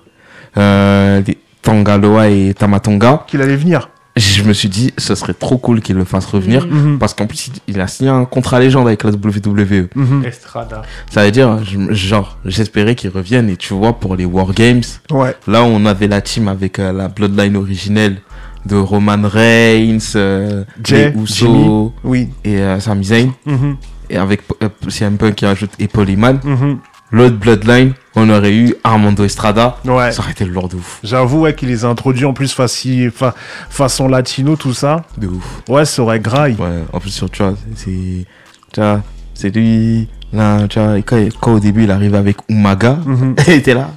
Tangaloa et Tamatonga. Qu'il allait venir. Je me suis dit, ce serait trop cool qu'il le fasse revenir. Parce qu'en plus, il a signé un contrat légende avec la WWE. Estrada. Ça veut dire, j'espérais qu'il revienne. Et tu vois, pour les Wargames, là, on avait la team avec la Bloodline originelle de Roman Reigns, Jey Uso, et Sami Zayn. Et avec CM Punk qui ajoute et Paul Heyman. L'autre Bloodline, on aurait eu Armando Estrada. Ouais. Ça aurait été le lourd de ouf. J'avoue qu'il les a introduits en plus façon latino, tout ça. De ouf. Ouais, ça aurait graille. Ouais, en plus, tu vois, c'est lui. Là, tu vois, quand au début il arrive avec Umaga, il était là.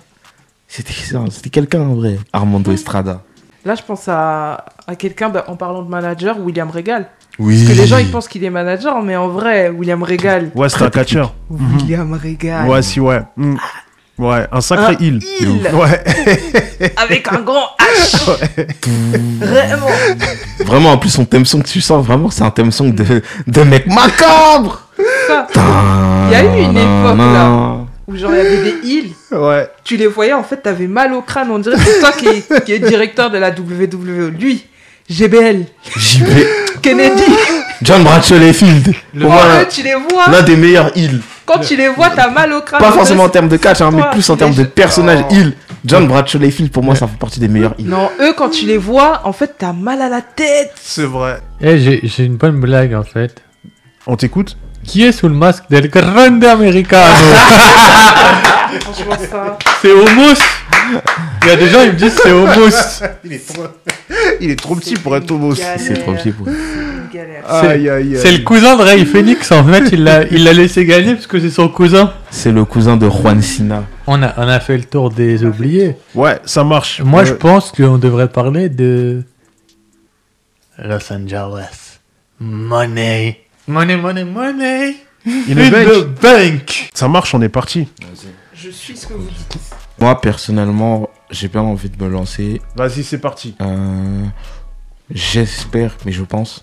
C'était quelqu'un en vrai, Armando Estrada. Là, je pense à quelqu'un, en parlant de manager, William Regal. Oui. Parce que les gens, ils pensent qu'il est manager, mais en vrai, William Regal... Ouais, c'est un catcheur. William Regal. Ouais, si, ouais. Ouais, un sacré heel. Ouais. Avec un grand H. Ouais. Vraiment. Vraiment, en plus, son thème song, tu sens vraiment, c'est un thème song de mec macabre. Il y a eu une époque, là, où genre, il y avait des heels. Ouais. Tu les voyais, en fait, t'avais mal au crâne. On dirait que c'est toi qui est directeur de la WWE. Lui, JBL. Kennedy. John Bradshaw Layfield. Tu les vois. L'un des meilleurs heels. Quand tu les vois, t'as mal au crâne. Pas forcément en termes de catch, mais plus en termes de personnage heel. John Bradshaw Layfield, pour moi, ça fait partie des meilleurs heels. Non, eux, quand tu les vois, en fait, t'as mal à la tête. C'est vrai. J'ai une bonne blague, en fait. On t'écoute? Qui est sous le masque del grande americano? Franchement, ça. C'est Homos. Il y a des gens, ils me disent c'est Homos. Il est trop petit pour être Homos. C'est trop petit pour être. C'est le cousin de Ray Phoenix, en fait. Il l'a laissé gagner parce que c'est son cousin. C'est le cousin de Juan Cena. On a fait le tour des oubliés. Ouais, ça marche. Moi, je pense qu'on devrait parler de Los Angeles. Money. Money. In the bank. Ça marche, on est parti. Je suis ce que vous dites. Moi, personnellement, j'ai bien envie de me lancer. Vas-y, c'est parti. J'espère, mais je pense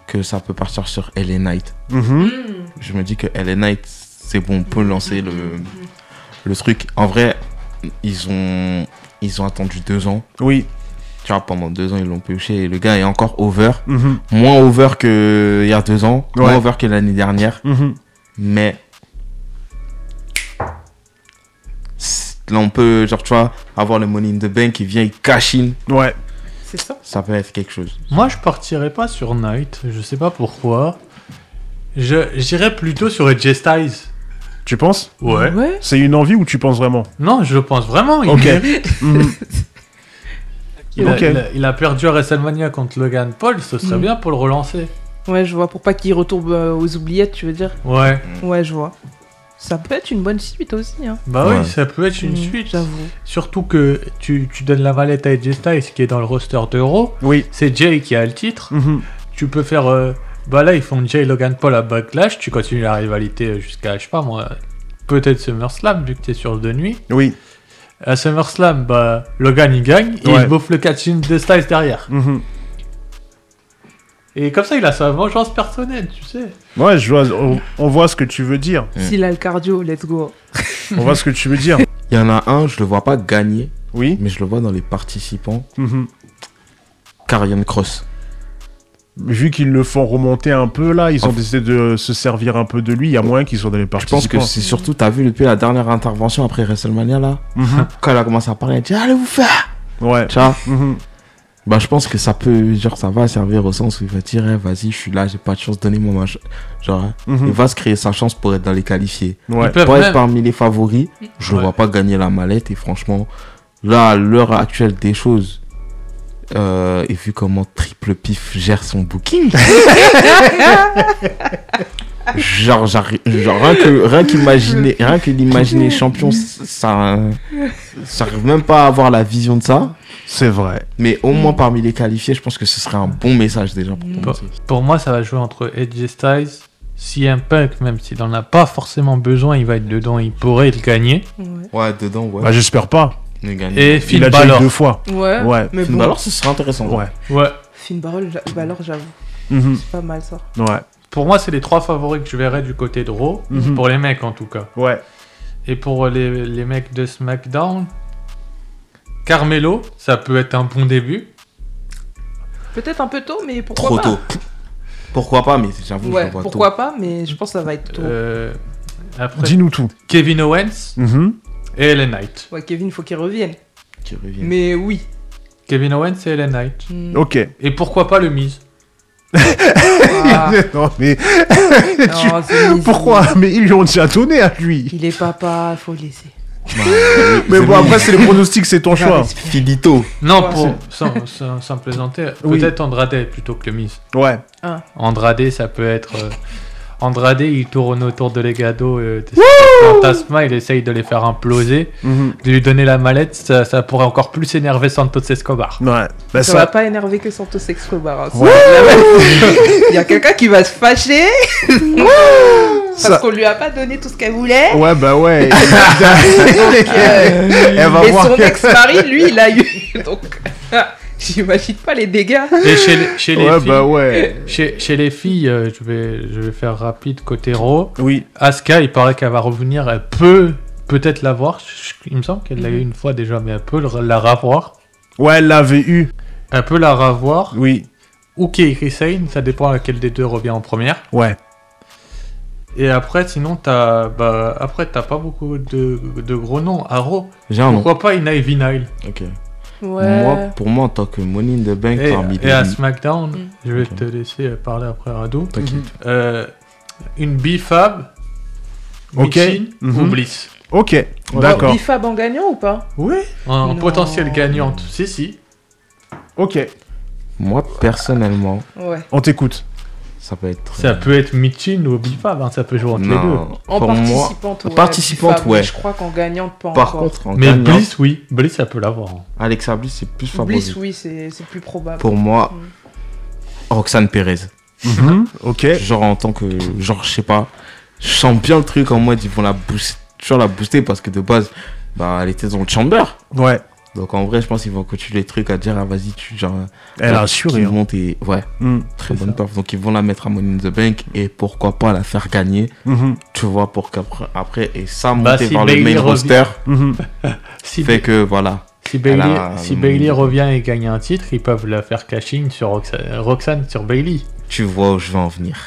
que ça peut partir sur LA Knight. Je me dis que LA Knight, c'est bon, on peut lancer le truc. En vrai, ils ont attendu 2 ans. Oui. Tu vois, pendant 2 ans, ils l'ont pioché et le gars est encore over. Moins over qu'il y a 2 ans. Moins over que l'année dernière. Mais là, on peut, genre, tu vois, avoir le Money in the Bank qui vient, il cash in. Ouais. C'est ça. Ça peut être quelque chose. Moi, je partirais pas sur Knight. Je sais pas pourquoi. J'irais plutôt sur AJ Styles. Tu penses? Ouais. C'est une envie ou tu penses vraiment? Non, je pense vraiment. Il a perdu à WrestleMania contre Logan Paul, ce serait bien pour le relancer. Ouais, je vois. Pour pas qu'il retourne aux oubliettes, tu veux dire? Ouais. Ouais, je vois. Ça peut être une bonne suite aussi. Hein. Bah oui, ça peut être une suite. J'avoue. Surtout que tu donnes la mallette à AJ Styles qui est dans le roster de Raw. Oui. C'est Jay qui a le titre. Tu peux faire... bah là, ils font Jay Logan Paul à Backlash. Tu continues la rivalité jusqu'à, je sais pas moi, peut-être SummerSlam, vu que t'es sur 2 nuits. Oui. À SummerSlam, bah, Logan il gagne et il bouffe le catch-in de Styles derrière. Et comme ça, il a sa vengeance personnelle, tu sais. Ouais, on voit ce que tu veux dire. S'il a le cardio, let's go. On voit ce que tu veux dire. Il y en a un, je le vois pas gagner. Oui. Mais je le vois dans les participants. Karrion Kross. Vu qu'ils le font remonter un peu là, ils ont décidé de se servir un peu de lui. Il y a moyen qu'ils soient dans les participants. Je pense que c'est surtout, t'as vu depuis la dernière intervention après WrestleMania là, quand elle a commencé à parler, elle dit allez vous faire. Ouais. Tu vois. Bah je pense que ça peut, genre ça va servir au sens où il va dire vas-y je suis là, j'ai pas de chance, donnez-moi ma chance. Genre il va se créer sa chance pour être dans les qualifiés. Ouais. Pour être parmi les favoris, je ne vois pas gagner la mallette et franchement là à l'heure actuelle des choses. Et vu comment Triple Pif gère son booking, genre rien que l'imaginer champion, ça arrive même pas à avoir la vision de ça. C'est vrai. Mais au moins parmi les qualifiés, je pense que ce serait un bon message déjà pour moi, ça va jouer entre AJ Styles, CM Punk, même s'il en a pas forcément besoin, il va être dedans, il pourrait le gagner. Ouais, dedans, ouais. Bah, j'espère pas. Et Finn Balor. 2 fois. Ouais. Mais Finn Balor, ce serait intéressant. Ouais. Finn Balor, j'avoue. C'est pas mal ça. Ouais. Pour moi, c'est les 3 favoris que je verrais du côté de Raw, pour les mecs en tout cas. Ouais. Et pour les mecs de SmackDown, Carmelo, ça peut être un bon début. Peut-être un peu tôt, mais pourquoi Trop pas. tôt. Pourquoi pas, mais j'avoue Ouais, je le vois pourquoi tôt. pas, mais je pense que ça va être tôt. Après, Dis-nous tout. Kevin Owens et Ellen Knight. Ouais, Kevin, faut qu'il revienne. Qui revient. Mais oui. Kevin Owens et Ellen Knight. Ok. Et pourquoi pas le Miz? Ah. Non, mais Non, c'est Miz. pourquoi? Mais ils lui ont déjà donné à lui. Il est papa, faut le laisser. Mais bon, après, c'est les pronostics, c'est ton choix. Finito. Non, Ouais. sans plaisanter, Oui. peut-être Andrade plutôt que le Miz. Ouais. Andrade, ça peut être... Andrade, il tourne autour de Legado, Fantasma, il essaye de les faire imploser, de lui donner la mallette, ça pourrait encore plus énerver Santos Escobar. Ouais. Bah, Ça va pas énerver que Santos Escobar. Hein. Ouais. Il y a quelqu'un qui va se fâcher. Ça- Parce qu'on lui a pas donné tout ce qu'elle voulait. Ouais, bah ouais. Elle va Et voir son que- ex-mari, lui, il a eu. Donc, j'imagine pas les dégâts. Et chez les Ouais, filles, bah ouais. chez les filles, je vais faire rapide côté Raw. Oui. Asuka, il paraît qu'elle va revenir, elle peut-être la voir. Il me semble qu'elle l'a eu une fois déjà, mais elle peut la revoir. Ouais, elle l'avait eu. Elle peut la revoir. Oui. Ou Kairi Sane, ça dépend laquelle des deux revient en première. Ouais. Et après, sinon, t'as pas beaucoup de gros noms. À Raw, J'ai un nom. pourquoi pas Ina Vinyle? Ok. Ouais. Pour moi, en tant que Money in the Bank, parmi Et à SmackDown, je vais Ok. te laisser parler après Radou. T'inquiète. Une B-Fab, Ok. Michin Mhm. ou Bliss. Ok. D'accord. Bifab en gagnant ou pas? Oui. En Non. potentiel gagnante, si. Ok. Moi, personnellement, Ouais. On t'écoute. ça peut être... Ça peut être Michin ou B-Fab, hein, ça peut jouer entre les deux. Non. En Pour moi, participante, ouais. participante, Bifab, ouais. mais je crois qu'en gagnante, pas par encore. contre, en Mais gagnant, Bliss, oui. Bliss, ça peut l'avoir. hein. Alexa Bliss, c'est plus favori. Bliss, oui, c'est plus probable. Pour moi, Roxane Perez. Ok. Genre en tant que... Genre, je sais pas. Je sens bien le truc en mode, ils vont la booster, toujours la booster parce que de base, bah, elle était dans le chamber. Ouais. Donc en vrai, je pense qu'ils vont continuer les trucs à dire, ah vas-y, tu genre... Elle genre, a assuré. qui hein. monte et... Ouais, très bonne perf. Donc ils vont la mettre à Money in the Bank et pourquoi pas la faire gagner, tu vois, pour qu'après, et ça monter si vers le Bayley main roster, Si, fait que voilà. si elle Bayley, a- si Bayley revient et gagne un titre, ils peuvent la faire cash-in sur Roxane sur Bayley. Tu vois où je vais en venir.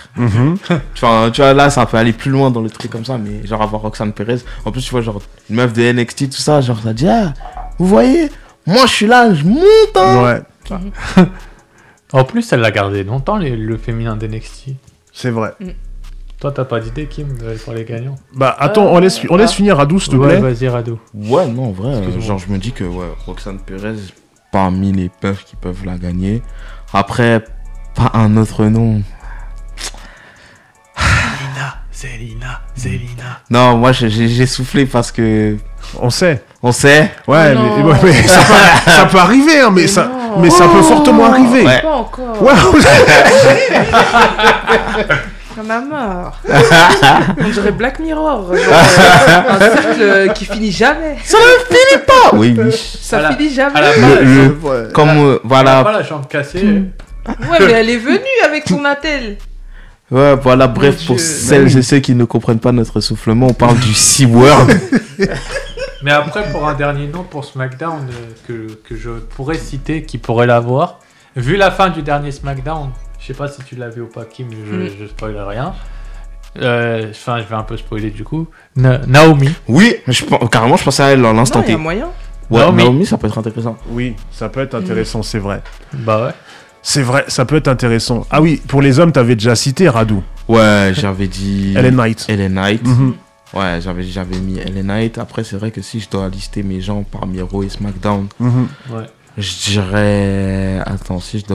Tu vois, là, ça peut aller plus loin dans le truc comme ça, mais genre avoir Roxane Perez. En plus, tu vois, genre, une meuf de NXT, tout ça, genre, ça dit, ah, vous voyez, moi, je suis là, je monte, hein. Ouais. En plus, elle l'a gardé longtemps, le féminin d'NXT. C'est vrai. Toi, t'as pas d'idée, Kim, pour les gagnants? Bah attends, on laisse finir Adou, s'il te Ouais, plaît. vas-y, Rado. Ouais, non, en vrai, Excuse-moi. genre, je me dis que, ouais, Roxane Perez, parmi les meufs qui peuvent la gagner. Après, pas un autre nom. Zelina. Non, moi, j'ai soufflé parce que, On sait. on sait. Ouais, Oh mais, non. ouais, mais ça peut arriver, hein, mais Mais ça, non. mais ça peut fortement arriver. Ouais. Pas encore. Ouais. J'en ai marre. On dirait Black Mirror. Genre, un cycle qui finit jamais. Ah, oui, oui. Ça À la- finit jamais. À la fin, Le- comme, elle a voilà. pas la jambe cassée. Ouais, mais elle est venue avec son attel. Ouais, voilà, bref, Mon pour Dieu. celles et ceux qui ne comprennent pas notre soufflement, on parle du C-word. Mais après, pour un dernier nom pour SmackDown que je pourrais citer, qui pourrait l'avoir, vu la fin du dernier SmackDown, je sais pas si tu l'as vu ou pas, Kim, je spoil rien. Enfin, je vais un peu spoiler du coup. Naomi. Oui, carrément, je pensais à elle à l'instant Non, il y T. a moyen. Ouais, Naomi. Naomi, ça peut être intéressant. Oui, ça peut être intéressant, c'est vrai. Bah ouais. C'est vrai, ça peut être intéressant. Ah oui, pour les hommes, t'avais déjà cité Radou. Ouais, j'avais dit. Ellen Knight. Ellen Knight. Mhm. Ouais, j'avais mis Ellen Knight. Après, c'est vrai que si je dois lister mes gens parmi Raw et SmackDown, Mhm. Ouais. je dirais. Attends, si je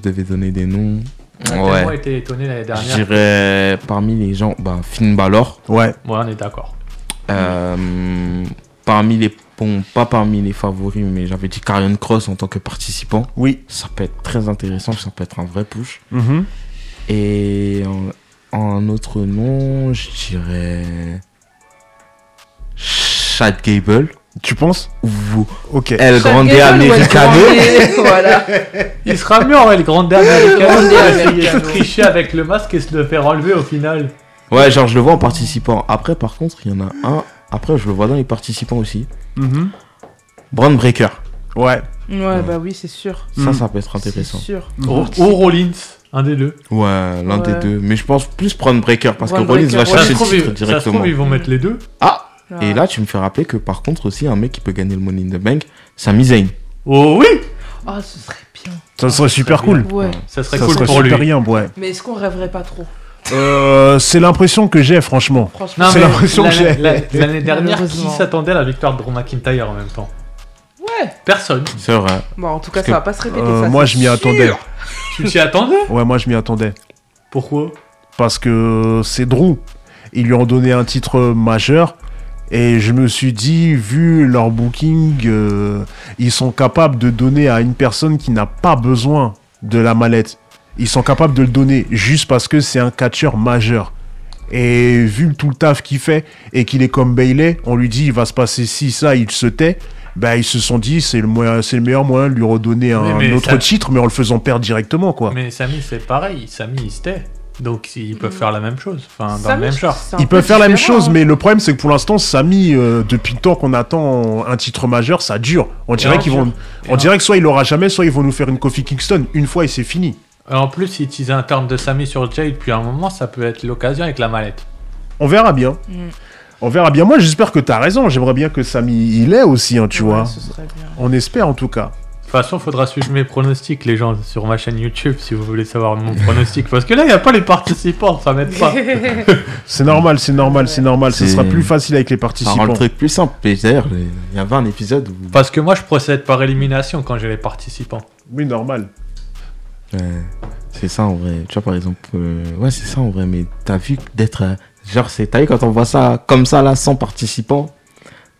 devais donner des noms. On a tellement Ouais. été étonné l'année Je dernière. dirais parmi les gens, Finn Balor. Ouais. Ouais, on est d'accord. Parmi les. Bon, pas parmi les favoris, mais j'avais dit Karrion Kross en tant que participant. Oui. Ça peut être très intéressant, ça peut être un vrai push. Mhm. Et en un autre nom, je dirais. Chad Gable. Tu penses? Ok. El Grande Americano. Voilà. Il sera mieux en El Grande Americano. Il a triché avec le masque et se le faire enlever au final. Ouais, genre je le vois en participant. Après, par contre, il y en a un. Après, je le vois dans les participants aussi. Brand Breaker. Ouais. Ouais, bah oui, c'est sûr. Ça peut être intéressant. C'est sûr. Ou Rollins, un des deux. Ouais, l'un des deux. Mais je pense plus Brand Breaker parce que Brand Rollins Breaker, va chercher le Ça titre se directement. trouve, ils vont mettre les deux. Ah! Ouais. Et là, tu me fais rappeler que par contre, aussi, un mec qui peut gagner le Money in the Bank, Sami Zayn. Oh oui! Ah, ce serait bien. Ça serait super cool. Ouais. Ça serait Ça cool serait pour lui. super bien, ouais. Mais est-ce qu'on rêverait pas trop? C'est l'impression que j'ai, franchement. Franchement. Non, C'est mais l'impression que j'ai. L'année dernière, qui Malheureusement. s'attendait à la victoire de Drew McIntyre en même temps? Ouais. Personne. C'est vrai. Bon, en tout cas, Parce ça que, va pas se répéter. Ça, Moi, c'est je m'y sûr. attendais. Tu t'y attendais? Ouais, moi, je m'y attendais. Pourquoi? Parce que c'est Drew. Ils lui ont donné un titre majeur. Et je me suis dit, vu leur booking, ils sont capables de donner à une personne qui n'a pas besoin de la mallette. Ils sont capables de le donner juste parce que c'est un catcheur majeur. Et vu tout le taf qu'il fait et qu'il est comme Bayley, on lui dit il va se passer ci, ça, il se tait. Ben, ils se sont dit c'est le meilleur moyen de lui redonner un autre titre, mais en le faisant perdre directement, quoi. Mais Sami, c'est pareil. Sami, il se tait. Donc, ils peuvent faire la même chose. Enfin, dans Sami, le même genre. c'est un Ils peu peuvent faire la même différent, chose, hein. mais le problème c'est que pour l'instant, Sami, depuis le temps qu'on attend un titre majeur, ça dure. On dirait que soit il l'aura jamais, soit ils vont nous faire une Kofi Kingston une fois et c'est fini. Et en plus, si utiliser un turn de Sami sur Jay depuis un moment, ça peut être l'occasion avec la mallette. On verra bien. On verra bien. Moi, j'espère que t'as raison. J'aimerais bien que Sami il est aussi, hein, tu Ouais, vois. ce serait bien. On espère en tout cas. De toute façon, il faudra suivre mes pronostics, les gens, sur ma chaîne YouTube, si vous voulez savoir mon pronostic. Parce que là, il n'y a pas les participants, ça m'aide pas. C'est normal, c'est normal, c'est normal. Ce C'est- sera plus facile avec les Ça rend participants. le truc plus simple. Et d'ailleurs, il y avait un épisode où. Parce que moi, je procède par élimination quand j'ai les participants. Oui, normal. C'est ça en vrai. Tu vois, par exemple. Ouais, c'est ça en vrai. Mais t'as vu d'être. Genre, t'as vu quand on voit ça comme ça, là, sans participants.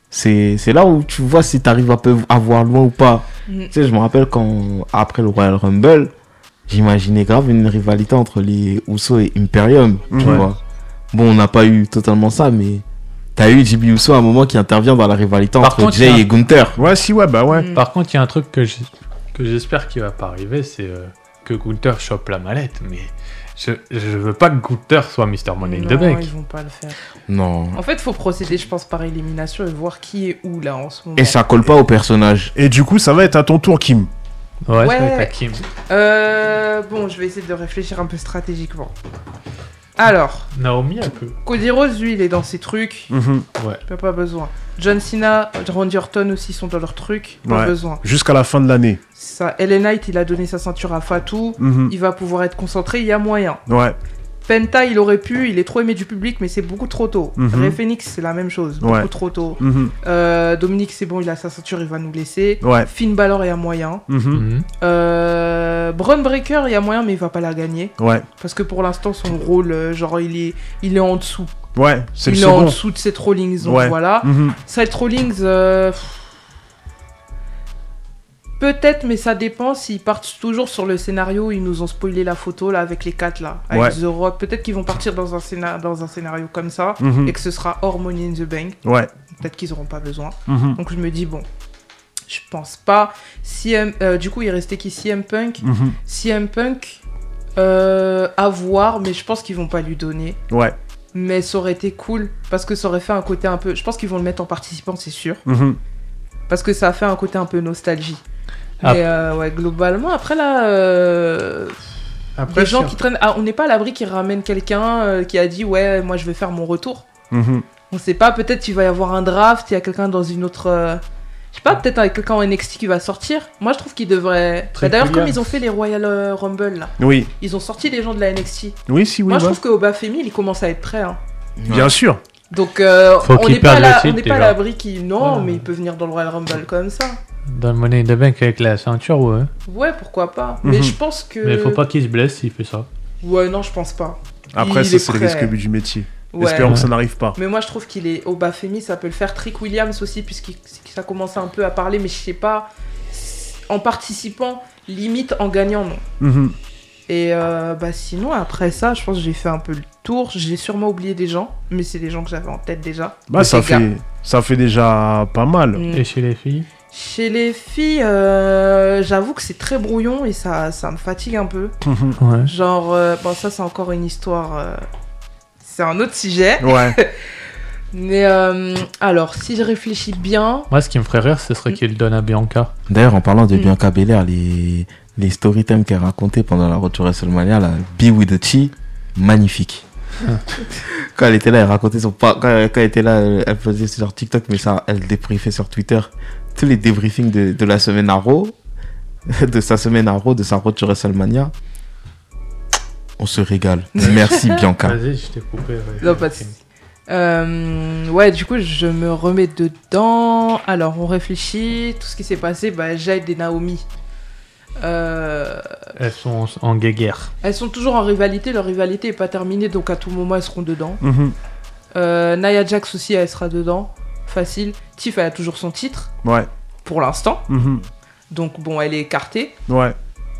C'est là où tu vois si t'arrives à voir loin ou pas. Tu sais, je me rappelle quand, après le Royal Rumble, j'imaginais grave une rivalité entre les Usos et Imperium, tu Ouais. vois. Bon, on n'a pas eu totalement ça, mais t'as eu JB Uso à un moment qui intervient dans la rivalité Par entre contre, Jay il y a- et Gunther. Ouais, si, ouais, bah ouais. Par contre, il y a un truc que j'espère qu'il va pas arriver, c'est que Gunther chope la mallette, mais je veux pas que Gunther soit Mr. Money in the Non, Bank. ils vont pas le faire. Non. En fait, faut procéder, je pense, par élimination et voir qui est où là en ce moment. Et ça colle pas au personnage. Et du coup, ça va être à ton tour, Kim. Ouais, ça Ouais. va être Hakim. Bon, je vais essayer de réfléchir un peu stratégiquement. Alors, Naomi, un peu. Cody Rhodes, lui, il est dans ses trucs. Pas besoin. John Cena, Randy Orton aussi sont dans leurs trucs. Pas Ouais. besoin. Jusqu'à la fin de l'année. Ça, LA Knight, il a donné sa ceinture à Fatou. Il va pouvoir être concentré, il y a moyen. Ouais. Penta, il aurait pu, il est trop aimé du public, mais c'est beaucoup trop tôt. Rey Fenix, c'est la même chose, beaucoup trop tôt. Dominique, c'est bon, il a sa ceinture, il va nous laisser. Ouais. Finn Balor, il y a moyen. Mhm. Braun Breaker, il y a moyen, mais il va pas la gagner. Ouais. Parce que pour l'instant, son rôle, genre, il est en dessous. Ouais, c'est le Il est en second. dessous de Seth Rollins, donc Ouais. voilà. Seth Rollins, peut-être, mais ça dépend s'ils partent toujours sur le scénario. Ils nous ont spoilé la photo là avec les 4 là, avec Ouais. The Rock. Peut-être qu'ils vont partir dans un scénario comme ça et que ce sera hors Money in the Bank. Ouais. Peut-être qu'ils auront pas besoin. Donc je me dis bon, je pense pas. Du coup, il restait qui CM Punk. CM Punk, à voir, mais je pense qu'ils vont pas lui donner. Ouais. Mais ça aurait été cool parce que ça aurait fait un côté un peu. Je pense qu'ils vont le mettre en participant, c'est sûr. Parce que ça a fait un côté un peu nostalgie. Ah. Mais ouais, globalement, après là, Après, les gens sur- qui traînent. Ah, on n'est pas à l'abri qui ramène quelqu'un qui a dit ouais, moi je vais faire mon retour. On sait pas, peut-être il va y avoir un draft, il y a quelqu'un dans une autre. Je sais pas, peut-être avec quelqu'un en NXT qui va sortir. Moi je trouve qu'il devrait. Très D'ailleurs, comme Williams. ils ont fait les Royal Rumble là, Oui. ils ont sorti les gens de la NXT. Oui, si, oui. Moi je ouais. trouve qu'au Bafemi, il commence à être prêt. Hein. Bien sûr. Donc Faut on qu'il n'est pas, perde le titre, on n'est pas à déjà. l'abri qui. Non, Ouais. mais il peut venir dans le Royal Rumble comme ça. Dans le Money in the Bank avec la ceinture, ouais. Ouais, pourquoi pas. Mais je pense que. Mais faut pas qu'il se blesse s'il fait ça. Ouais, non, je pense pas. Après, Il ça, est c'est le prêt. risque du métier. Ouais. Espérons que ça n'arrive pas. Mais moi, je trouve qu'il est au Bafemi, ça peut le faire. Trick Williams aussi, puisque ça commence un peu à parler, mais je sais pas. En participant, limite en gagnant, non. Et sinon, après ça, je pense que j'ai fait un peu le tour. J'ai sûrement oublié des gens, mais c'est des gens que j'avais en tête déjà. Bah, Mais ça c'est gars. fait. Ça fait déjà pas mal. Et chez les filles? Chez les filles, j'avoue que c'est très brouillon et ça me fatigue un peu. Ouais. Genre, bon, ça, c'est encore une histoire... c'est un autre sujet. Ouais. Mais alors, si je réfléchis bien... Moi, ce qui me ferait rire, ce serait qu'il le donne à Bianca. D'ailleurs, en parlant de Bianca Belair, les story times qu'elle racontait pendant la retour WrestleMania, la Be With The Chi, magnifique. Quand elle était là, elle racontait quand elle était là, elle faisait sur TikTok, mais ça, elle débriefait sur Twitter tous les débriefings de la semaine à Raw, de sa semaine à Raw, de sa retour WrestleMania. On se régale. Merci Bianca. Vas-y, je t'ai coupé. Ouais. Non, pas de... ouais, du coup, je me remets dedans. Alors, on réfléchit. Tout ce qui s'est passé, Jade et Naomi. Elles sont en guéguerre. Elles sont toujours en rivalité. Leur rivalité n'est pas terminée, donc à tout moment, elles seront dedans. Nia Jax aussi, elle sera dedans. Facile. Tiff, elle a toujours son titre. Ouais. Pour l'instant. Donc, bon, elle est écartée. Ouais.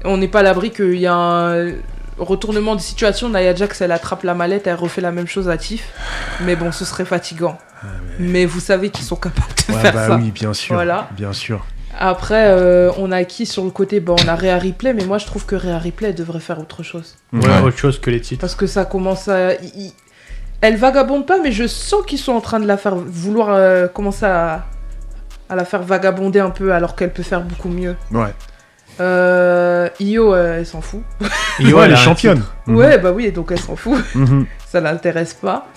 On n'est pas à l'abri qu'il y a un... retournement de situation. Nia Jax, elle attrape la mallette, elle refait la même chose à Tiff. Mais bon, ce serait fatigant. Mais vous savez qu'ils sont capables de faire ça. Oui, bien sûr. Voilà. Bien sûr. Après, on a qui sur le côté? On a Rhea Ripley, mais moi je trouve que Rhea Ripley elle devrait faire autre chose. Ouais, autre chose que les titres. Parce que ça commence à... Elle vagabonde pas, mais je sens qu'ils sont en train de la faire vouloir commencer à la faire vagabonder un peu, alors qu'elle peut faire beaucoup mieux. Ouais. Io, elle s'en fout. Io, elle est championne. Ouais, oui, donc elle s'en fout. Ça l'intéresse pas.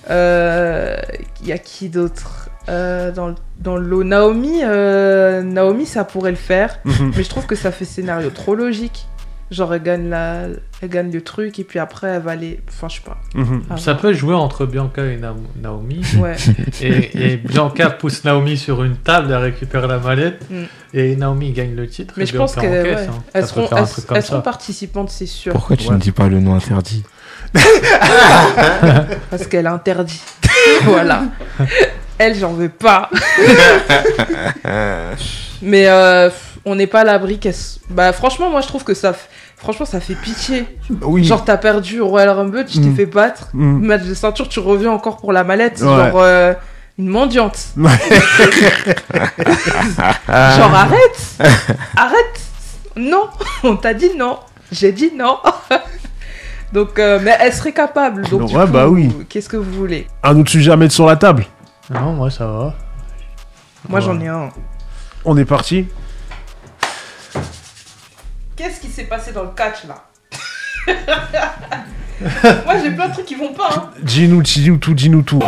Y a qui d'autre dans le lot? Naomi, ça pourrait le faire. Mais je trouve que ça fait scénario trop logique. Genre, elle gagne le truc et puis après, elle va aller... Enfin, je sais pas. Ça peut jouer entre Bianca et Naomi. Ouais. Et Bianca pousse Naomi sur une table, elle récupère la mallette. Et Naomi gagne le titre. Mais je pense qu'elles seront participantes, c'est sûr. Pourquoi tu ne dis pas le nom interdit? Parce qu'elle interdit. Voilà. Elle, j'en veux pas. Mais on n'est pas à l'abri qu'elle... franchement, moi, je trouve que ça fait pitié. Oui. Genre, t'as perdu au Royal Rumble, tu t'es fait battre. Match de ceinture, tu reviens encore pour la mallette. Ouais. Genre, une mendiante. Genre, arrête. Non, on t'a dit non. J'ai dit non. Donc, mais elle serait capable. Donc, du coup, oui. Qu'est-ce que vous voulez? Un autre sujet à mettre sur la table? Non, moi, ça va. Moi, j'en ai un. On est parti. Qu'est-ce qui s'est passé dans le catch, là? Moi, j'ai plein de trucs qui vont pas, hein. Dis-nous tout.